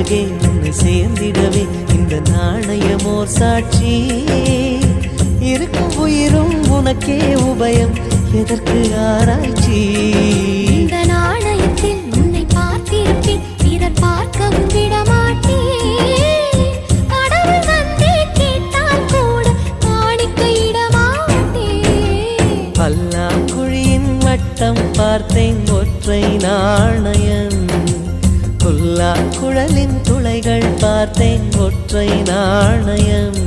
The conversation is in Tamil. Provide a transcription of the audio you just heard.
அழகே உன்னை சேர்ந்திடவே இந்த நாணயமோர் சாட்சி இருக்கும் உயிரும் உனக்கே உபயம் எதற்கு ஆராய்ச்சி இந்த நாணயத்தில் உன்னை பார்த்திருப்பேன் பிறர் பார்க்கவும் விடமாட்டேன் கடவுள் வந்தே கேட்டால் கூட காணிக்கையிடமாட்டேன் பல்லாங்குழியின் வட்டம் பார்த்தேன் ஒற்றை நாணயம் குழலின் துளைகள் பார்த்தேன் ஒற்றை நாணயம்